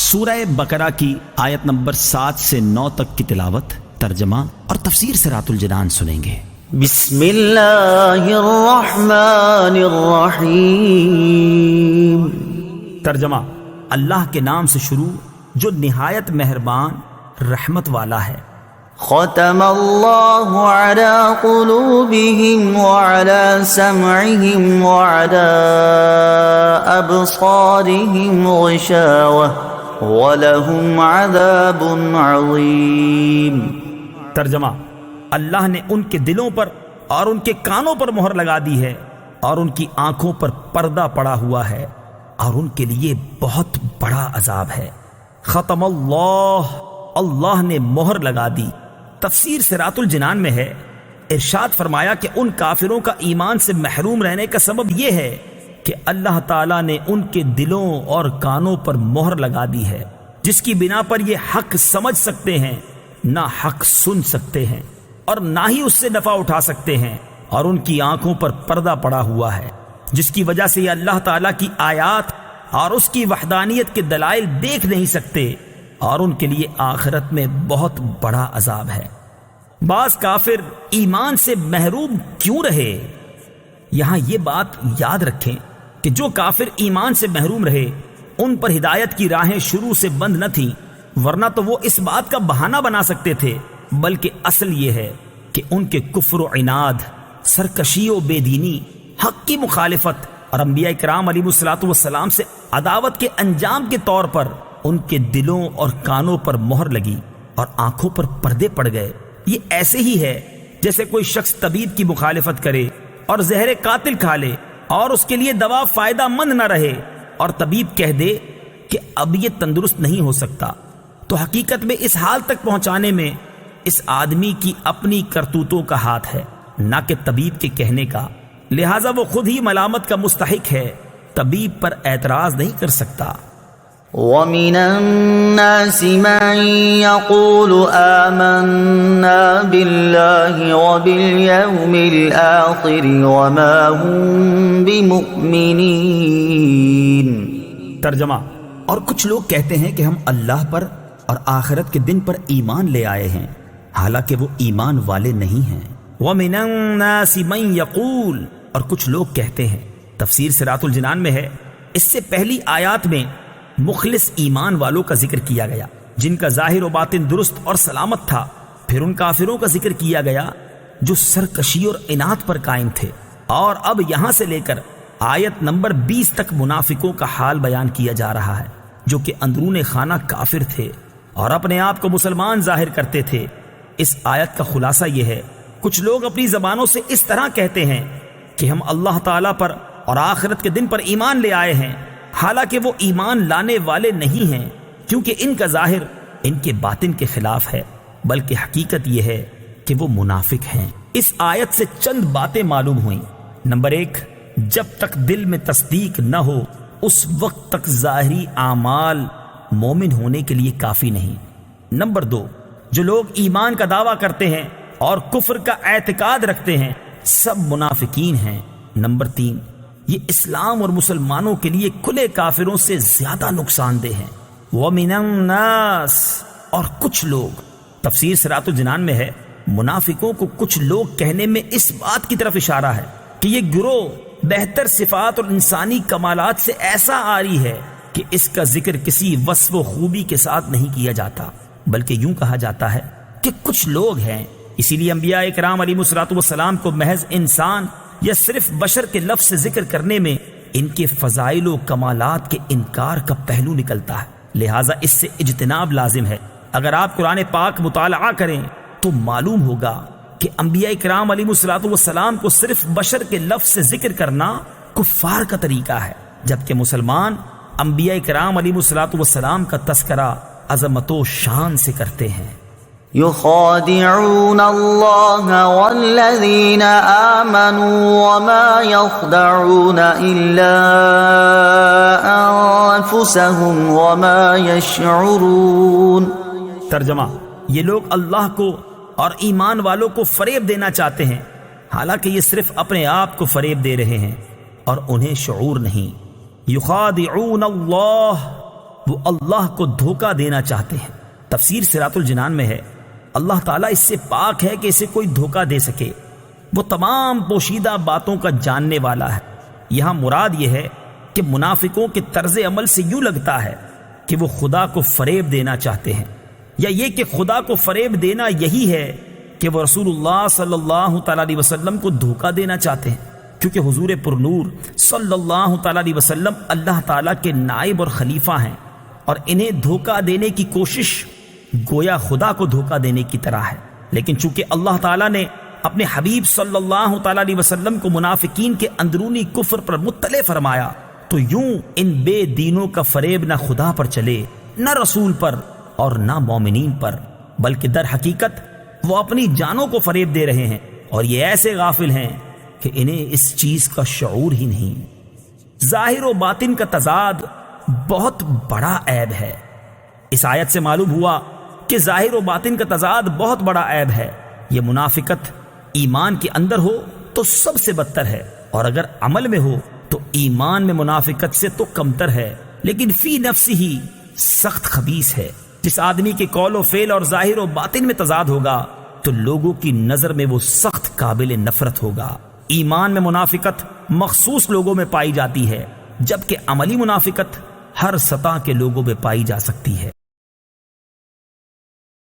سورہ بقرہ کی آیت نمبر 7 سے 9 تک کی تلاوت، ترجمہ اور تفسیر صراط الجنان سنیں گے۔ بسم اللہ الرحمن الرحیم۔ ترجمہ: اللہ کے نام سے شروع جو نہایت مہربان رحمت والا ہے۔ ختم اللہ علی قلوبہم وعلی سمعہم وعلی ابصارہم غشاوہ وَلَهُمْ عَذَابٌ عَظِيمٌ۔ ترجمہ: اللہ نے ان کے دلوں پر اور ان کے کانوں پر مہر لگا دی ہے اور ان کی آنکھوں پر پردہ پڑا ہوا ہے اور ان کے لیے بہت بڑا عذاب ہے۔ ختم اللہ نے مہر لگا دی۔ تفسیر صراط الجنان میں ہے، ارشاد فرمایا کہ ان کافروں کا ایمان سے محروم رہنے کا سبب یہ ہے کہ اللہ تعالیٰ نے ان کے دلوں اور کانوں پر مہر لگا دی ہے، جس کی بنا پر یہ حق سمجھ سکتے ہیں، نہ حق سن سکتے ہیں اور نہ ہی اس سے نفع اٹھا سکتے ہیں، اور ان کی آنکھوں پر پردہ پڑا ہوا ہے، جس کی وجہ سے یہ اللہ تعالیٰ کی آیات اور اس کی وحدانیت کے دلائل دیکھ نہیں سکتے، اور ان کے لیے آخرت میں بہت بڑا عذاب ہے۔ بعض کافر ایمان سے محروم کیوں رہے؟ یہاں یہ بات یاد رکھیں کہ جو کافر ایمان سے محروم رہے ان پر ہدایت کی راہیں شروع سے بند نہ تھیں، ورنہ تو وہ اس بات کا بہانہ بنا سکتے تھے، بلکہ اصل یہ ہے کہ ان کے کفر و عناد، سرکشی و بے دینی، حق کی مخالفت اور انبیاء کرام علیہ الصلوۃ والسلام سے عداوت کے انجام کے طور پر ان کے دلوں اور کانوں پر مہر لگی اور آنکھوں پر پردے پڑ گئے۔ یہ ایسے ہی ہے جیسے کوئی شخص طبیب کی مخالفت کرے اور زہر قاتل کھا لے اور اس کے لیے دوا فائدہ مند نہ رہے، اور طبیب کہہ دے کہ اب یہ تندرست نہیں ہو سکتا، تو حقیقت میں اس حال تک پہنچانے میں اس آدمی کی اپنی کرتوتوں کا ہاتھ ہے، نہ کہ طبیب کے کہنے کا، لہٰذا وہ خود ہی ملامت کا مستحق ہے، طبیب پر اعتراض نہیں کر سکتا۔ وَمِنَ النَّاسِ مَن يَقُولُ آمَنَّا بِاللَّهِ وَبِالْيَوْمِ الْآخِرِ وَمَا هُمْ بِمُؤْمِنِينَ۔ ترجمہ: اور کچھ لوگ کہتے ہیں کہ ہم اللہ پر اور آخرت کے دن پر ایمان لے آئے ہیں، حالانکہ وہ ایمان والے نہیں ہیں۔ وَمِنَ النَّاسِ مَن يَقُولُ، اور کچھ لوگ کہتے ہیں۔ تفسیر صراط الجنان میں ہے، اس سے پہلی آیات میں مخلص ایمان والوں کا ذکر کیا گیا جن کا ظاہر و باطن درست اور سلامت تھا، پھر ان کافروں کا ذکر کیا گیا جو سرکشی اور عناد پر قائم تھے، اور اب یہاں سے لے کر آیت نمبر 20 تک منافقوں کا حال بیان کیا جا رہا ہے، جو کہ اندرون خانہ کافر تھے اور اپنے آپ کو مسلمان ظاہر کرتے تھے۔ اس آیت کا خلاصہ یہ ہے، کچھ لوگ اپنی زبانوں سے اس طرح کہتے ہیں کہ ہم اللہ تعالیٰ پر اور آخرت کے دن پر ایمان لے آئے ہیں، حالانکہ وہ ایمان لانے والے نہیں ہیں، کیونکہ ان کا ظاہر ان کے باطن کے خلاف ہے، بلکہ حقیقت یہ ہے کہ وہ منافق ہیں۔ اس آیت سے چند باتیں معلوم ہوئیں۔ نمبر 1، جب تک دل میں تصدیق نہ ہو اس وقت تک ظاہری اعمال مومن ہونے کے لیے کافی نہیں۔ نمبر 2، جو لوگ ایمان کا دعویٰ کرتے ہیں اور کفر کا اعتقاد رکھتے ہیں سب منافقین ہیں۔ نمبر 3، یہ اسلام اور مسلمانوں کے لیے کھلے کافروں سے زیادہ نقصان دہ ہیں۔ وَمِنَ النَّاسِ، اور کچھ لوگ، تفسیر صراط الجنان میں ہے، منافقوں کو کچھ لوگ کہنے میں اس بات کی طرف اشارہ ہے کہ یہ گروہ بہتر صفات اور انسانی کمالات سے ایسا عاری ہے کہ اس کا ذکر کسی وصف و خوبی کے ساتھ نہیں کیا جاتا، بلکہ یوں کہا جاتا ہے کہ کچھ لوگ ہیں۔ اسی لیے انبیاء اکرام علیہ الصلوۃ والسلام کو محض انسان یا صرف بشر کے لفظ سے ذکر کرنے میں ان کے فضائل و کمالات کے انکار کا پہلو نکلتا ہے، لہٰذا اس سے اجتناب لازم ہے۔ اگر آپ قرآن پاک مطالعہ کریں تو معلوم ہوگا کہ انبیاء کرام علیہ الصلوۃ والسلام کو صرف بشر کے لفظ سے ذکر کرنا کفار کا طریقہ ہے، جبکہ مسلمان انبیاء کرام علیہ الصلوۃ والسلام کا تذکرہ عظمت و شان سے کرتے ہیں۔ يخادعون الله والذين آمنوا وما يخدعون إلا أنفسهم وما يشعرون۔ ترجمہ: یہ لوگ اللہ کو اور ایمان والوں کو فریب دینا چاہتے ہیں، حالانکہ یہ صرف اپنے آپ کو فریب دے رہے ہیں اور انہیں شعور نہیں۔ یخادعون اللہ وہ اللہ کو دھوکہ دینا چاہتے ہیں۔ تفسیر صراط الجنان میں ہے، اللہ تعالیٰ اس سے پاک ہے کہ اسے کوئی دھوکہ دے سکے، وہ تمام پوشیدہ باتوں کا جاننے والا ہے۔ یہاں مراد یہ ہے کہ منافقوں کے طرز عمل سے یوں لگتا ہے کہ وہ خدا کو فریب دینا چاہتے ہیں، یا یہ کہ خدا کو فریب دینا یہی ہے کہ وہ رسول اللہ صلی اللہ تعالیٰ علیہ وسلم کو دھوکہ دینا چاہتے ہیں، کیونکہ حضور پرنور صلی اللہ تعالیٰ علیہ وسلم اللہ تعالیٰ کے نائب اور خلیفہ ہیں، اور انہیں دھوکہ دینے کی کوشش گویا خدا کو دھوکہ دینے کی طرح ہے۔ لیکن چونکہ اللہ تعالیٰ نے اپنے حبیب صلی اللہ تعالیٰ علیہ وسلم کو منافقین کے اندرونی کفر پر مطلع فرمایا، تو یوں ان بے دینوں کا فریب نہ خدا پر چلے، نہ رسول پر، اور نہ مومنین پر، بلکہ در حقیقت وہ اپنی جانوں کو فریب دے رہے ہیں، اور یہ ایسے غافل ہیں کہ انہیں اس چیز کا شعور ہی نہیں۔ ظاہر و باطن کا تضاد بہت بڑا عیب ہے۔ اس آیت سے معلوم ہوا کہ ظاہر و باطن کا تضاد بہت بڑا عیب ہے۔ یہ منافقت ایمان کے اندر ہو تو سب سے بدتر ہے، اور اگر عمل میں ہو تو ایمان میں منافقت سے تو کمتر ہے، لیکن فی نفسی ہی سخت خبیث ہے۔ جس آدمی کے قول و فعل اور ظاہر و باطن میں تضاد ہوگا تو لوگوں کی نظر میں وہ سخت قابل نفرت ہوگا۔ ایمان میں منافقت مخصوص لوگوں میں پائی جاتی ہے، جبکہ عملی منافقت ہر سطح کے لوگوں میں پائی جا سکتی ہے۔